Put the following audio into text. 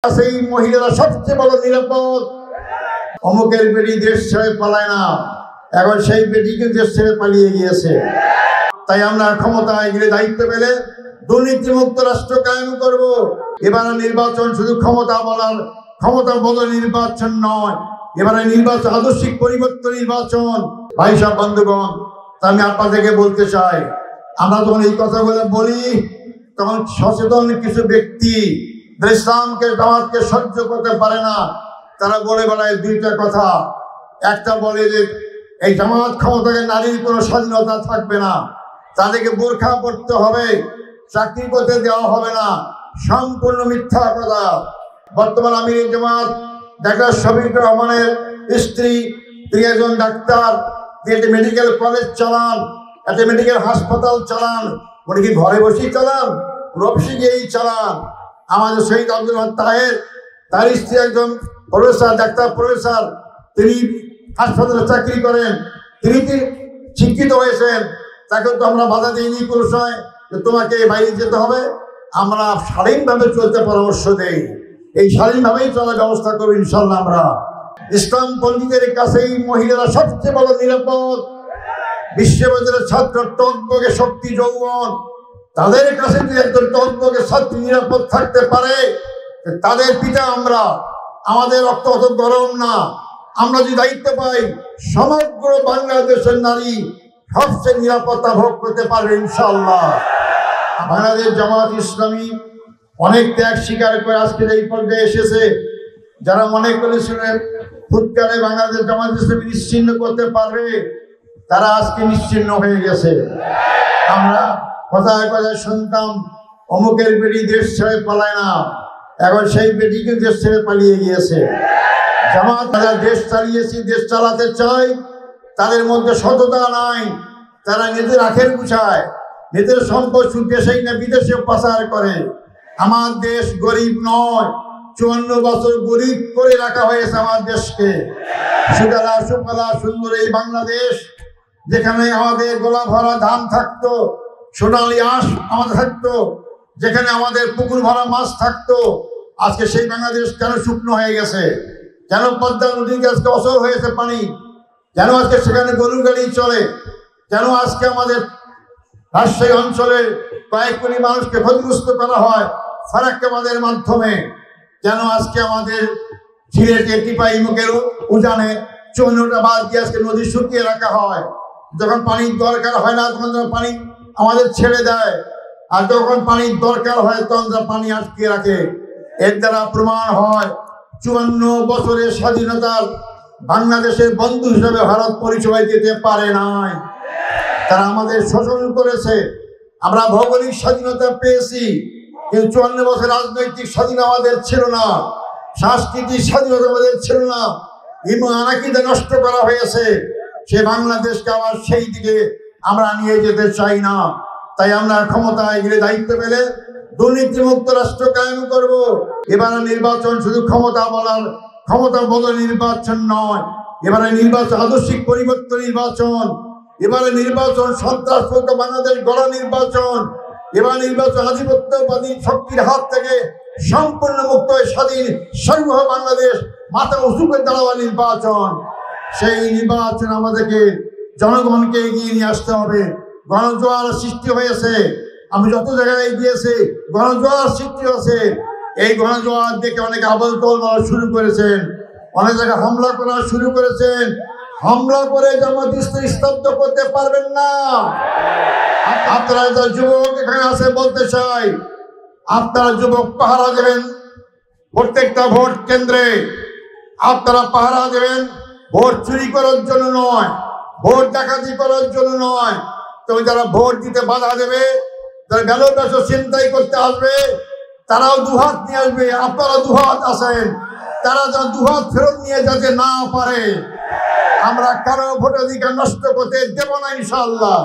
সেই মহিলারা সবচেয়ে বড় নিরাপদ। অমুকের বেটি দেশ ছেড়ে পালায় না, এখন সেই বেটিকে দেশ ছেড়ে পালিয়ে গিয়েছে। তাই আমরা ক্ষমতায় গেলে দায়িত্ব পেলে দুর্নীতিমুক্ত রাষ্ট্র কায়েম করব। এবারে নির্বাচন শুধু ক্ষমতা বদল নির্বাচন নয়, এবারে নির্বাচন আদর্শিক পরিবর্তন নির্বাচন। ভাই সাহেব, বন্ধুগণ, আমি আপনাদেরকে বলতে চাই, আমরা যখন এই কথাগুলো বলি তখন সচেতন কিছু ব্যক্তি ইসলামকে জামাতকে সহ্য করতে পারে না, তারা বলে বেড়ায় দুইটা কথা। একটা বলে যে এই জামাত ক্ষমতাকে নারীর কোনো স্বাধীনতা থাকবে না, তাদেরকে বোরখা পড়তে হবে, চাকরি করতে দেওয়া হবে না। সম্পূর্ণ মিথ্যা কথা। বর্তমান আমির জামাত ডাক্তার শফিক রহমানের স্ত্রী, তিনি একজন ডাক্তার, তিনি মেডিকেল কলেজ চালান, একটা মেডিকেল হাসপাতাল চালান। উনি কি ঘরে বসেই চালান? রফসি গিয়েই চালান। আমাদের শহীদ আব্দুল তাহের, তার স্ত্রী একজন প্রফেসর, ডাক্তার প্রফেসর, তিনি হাসপাতালে চাকরি করেন, তিনি শিক্ষিত হয়েছেন। তাকে তো আমরা বাধা দিইনি কোনো সময় যে তোমাকে বাইরে যেতে হবে। আমরা স্বাধীনভাবে চলতে পরামর্শ দেই, এই স্বাধীনভাবেই চলার ব্যবস্থা করবো ইনশাল্লাহ। আমরা ইসলাম পন্ডিতের কাছেই মহিলারা সবচেয়ে বড় নিরাপদ। বিশ্ববিদ্যালয়ের ছাত্র টকবগে শক্তি যৌবন, তাদের কাছে যদি একজন টকবগে ছাত্রী নিরাপদ থাকতে পারে, তাদের পিতা আমরা, আমাদের রক্ত অত গরম না। আমরা যদি দায়িত্ব পাই, সমগ্র বাংলাদেশের নারী সবচেয়ে নিরাপত্তা ভোগ করতে পারবে ইনশাআল্লাহ। বাংলাদেশ জামাত ইসলামী অনেক ত্যাগ স্বীকার করে আজকে এই পর্যায়ে এসেছে। যারা মনে করেছিলেন ফুৎকারে বাংলাদেশ জামাত ইসলামী নিশ্চিহ্ন করতে পারবে, তারা আজকে নিশ্চিহ্ন হয়ে গেছে। আমরা কথায় কথায় শুনতাম অমুকের বেটি দেশ ছেড়ে পালায় না, এখন সেই বেটিকে দেশ ছেড়ে পালিয়ে গিয়েছে। জামাত যারা দেশ চালিয়েছি, দেশ চালাতে চায়, তাদের মধ্যে সততা নাই। তারা নিজের আখের গুছায়, নিজের সম্পদ দেশেই না বিদেশে পাচার করে। আমার দেশ গরিব নয়, 54 বছর গরিব করে রাখা হয়েছে আমার দেশকে। সুজলা সুফলা সুন্দর এই বাংলাদেশ, যেখানে আমাদের গোলা ভরা ধান থাকতো, সোনালি আঁশ আমাদের থাকতো, যেখানে আমাদের পুকুর ভরা মাছ থাকতো, আজকে সেই বাংলাদেশ কেন শুকনো হয়ে গেছে? কেন পদ্মা নদীর আজকে অসর হয়েছে পানি? কেন আজকে সেখানে গরু গাড়ি চলে? কেন আজকে আমাদের রাজশাহী অঞ্চলের কয়েক কোটি মানুষকে ক্ষতিগ্রস্ত করা হয় ফারাক্কাবাদের মাধ্যমে? কেন আজকে আমাদের সিলেটে টিপাই মুখের উজানে 54টা বাদ দিয়ে আজকে নদী শুকিয়ে রাখা হয়? যখন পানির দরকার হয় না তখন পানি আমাদের ছেড়ে দেয়, আর যখন পানির দরকার হয় তখন পানি আটকে রাখে। এর দ্বারা প্রমাণ হয় 54 বছরের স্বাধীনতার বাংলাদেশের বন্ধু হিসেবে ভারত পরিচয় দিতে পারে নাই। তারা আমাদের শোষণ করেছে। আমরা ভৌগোলিক স্বাধীনতা পেয়েছি, কিন্তু 54 বছর রাজনৈতিক স্বাধীনতা আমাদের ছিল না, সাংস্কৃতিক স্বাধীনতা আমাদের ছিল না। ইমান আকিদা নষ্ট করা হয়েছে। সে বাংলাদেশকে আবার সেই দিকে আমরা নিয়ে যেতে চাই না। তাই আমরা ক্ষমতায় গেলে দায়িত্ব পেলে দুর্নীতিমুক্ত রাষ্ট্র কায়েম করব। এবারে নির্বাচন শুধু ক্ষমতা বদল নির্বাচন নয়, এবারে নির্বাচন আদর্শিক পরিবর্তন নির্বাচন। এবারে নির্বাচন সন্ত্রাসমুক্ত বাংলাদেশ গড়া নির্বাচন। এবার নির্বাচন আধিপত্যবাদী শক্তির হাত থেকে সম্পূর্ণ মুক্ত হয়ে স্বাধীন সার্বভৌম বাংলাদেশ মাথা উঁচু করে দাঁড়াওয়া নির্বাচন। সেই নির্বাচন আমাদেরকে জনগণকে এগিয়ে নিয়ে আসতে হবে। গণজোয়ার সৃষ্টি হয়েছে, আমি যত জায়গায় গিয়েছি গণজোয়ার সৃষ্টি হয়েছে। এই গণজোয়ার দেখে অনেকে আবল তোল শুরু করেছেন, অনেক জায়গায় হামলা করা শুরু করেছেন। হামলা করে জামাত ইসলামী স্তব্ধ করতে পারবেন না। আপনারা যারা যুবক এখানে আছে বলতে চাই, আপনারা যুবক পাহারা দেবেন প্রত্যেকটা ভোট কেন্দ্রে। আপনারা পাহারা দেবেন ভোট চুরি করার জন্য নয়, ভোট ডাকাতি করার জন্য নয়। তবে যারা ভোট দিতে বাধা দেবে, যারা ব্যালট বাক্স ছিনতাই করতে আসবে, তারাও দুহাত নিয়ে আসবে। আপনারা দুহাত আসেন, তারা যেন দুহাত ফেরত নিয়ে যেতে না পারে। আমরা কারো ভোটাধিকার নষ্ট করতে দেব না ইনশাআল্লাহ।